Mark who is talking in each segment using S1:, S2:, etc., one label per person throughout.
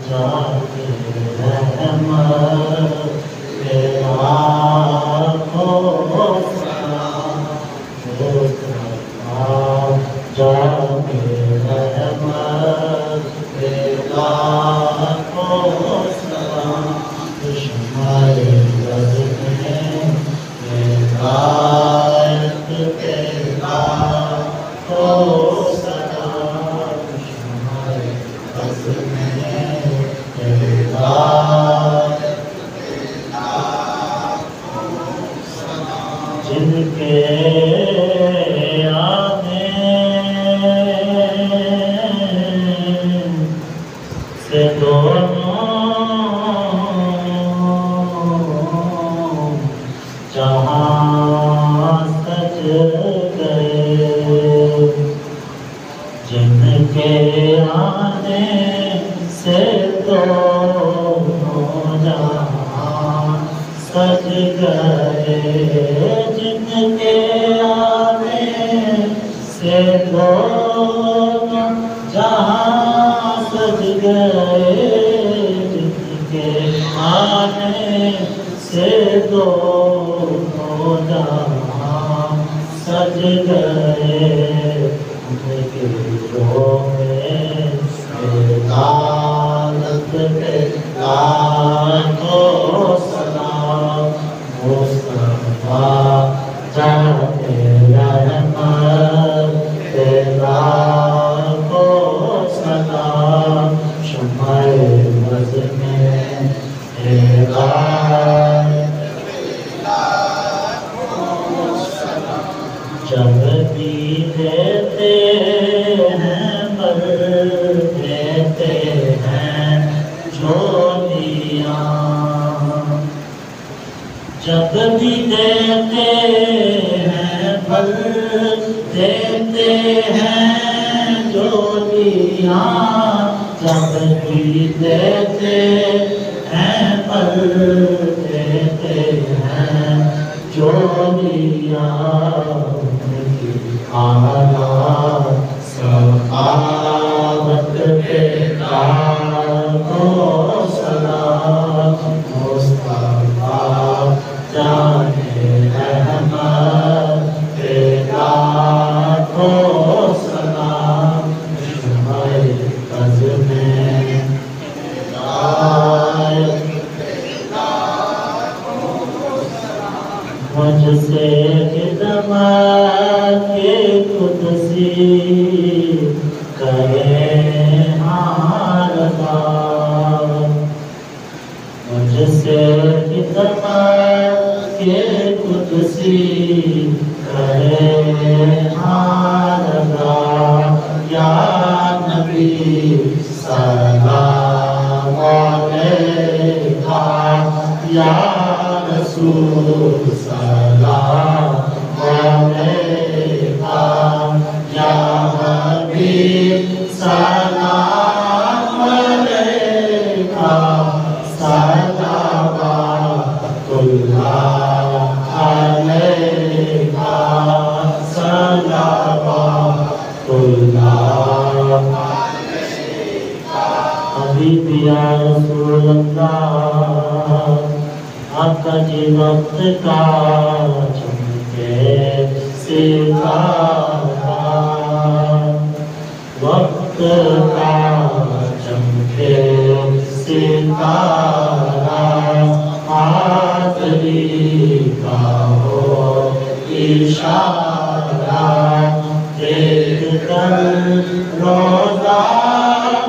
S1: जाके रहमत तेरा को सलाम मुस्तफा जाके रहमत तेरा को सलाम शुमारे बद में हिदायत तेरा को सलाम शुमारे बद में हिदायत तेरा को सलाम जिनके आने से दोनों जहाँ सज गए जिनके आने से दोनों जहाँ सज गए जिनके आने से दोनों जहाँ सज गए जिनके आने से दोनों जहाँ सज गए उनके दिलों में हिदायत के लाखों सलाम मुस्तफा जाके रहमत तेरा को सलाम शुमाए बज़ में हिदायत जब भी देते हैं बल देते हैं झोलियाँ जब भी देते हैं बल देते हैं झोलियाँ जब भी देते हैं बल देते हैं झोलियाँ आला सखावत पे लाखों सलाम मुस्तफा जाने रहमत पे लाखों सलाम शुमाए बज़ में हिदायत पे लाखों सलाम मुझसे खिदमत के कुदसी करे हारदा मुझसे खिदमत के कुदसी करे हारदा या नबी सलाम अलैका या रसूल सलाम अलैका या हबीब सलाम अलैका सलावतुल्लाह अलैका सलावतुल्लाह अलैका हबीब या रसूल अल्लाह आपका जी वक्त का चमके सितारा वक्त का चमके सितारा हाज़री का हो इशारा देख कर रोज़ा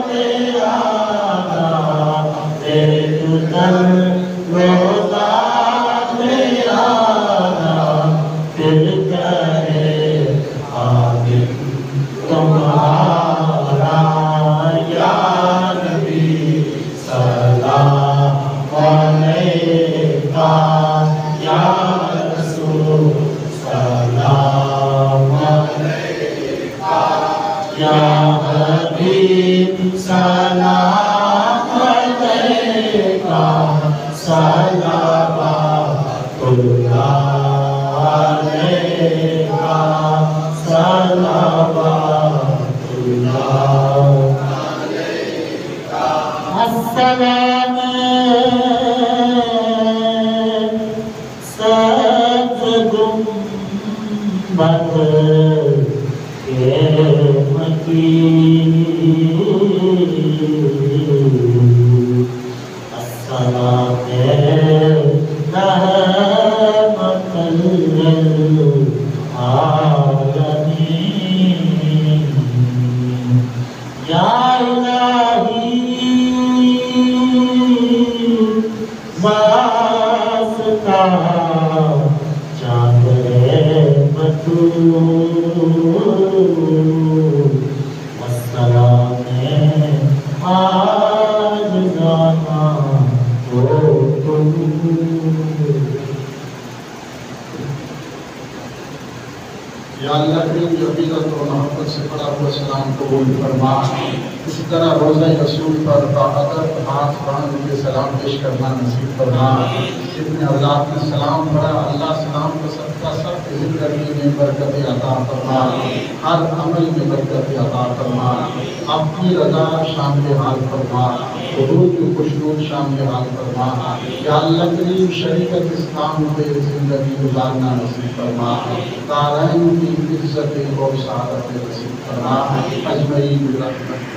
S1: तेरा देख कर रोज़ा तेरा फिर करे आगे तुम्हारा या नबी सलाम अलैका या रसूल सलाम السلام سبز گنبد کے مکین السلام رحمت للعالمین یا الہی واسطہ چادرے بطول السلام آج جانا ہو تم
S2: یا اللہ کریم جو عقیدت و محبت سے پڑھا ہوا سلام قبول فرما. اسی طرح روزہ رسول پر باقدر ہاتھ باندھ کے سلام پیش کرنا نصیب فرما. جتنے اولاد نے سلام پڑھا اللہ سلام کا صدقہ سب کی زندگی میں برکت عطا فرما. ہر عمل میں برکت عطا فرما. اپنی رضا شامل حال فرما. حضور کی خوشنود شامل حال فرما. یا اللہ کریم شریعت اسلام پہ زندگی گزارنا نصیب فرما. دارین کی عزت اور سعادت نصیب فرما. اجمعین برحمتک.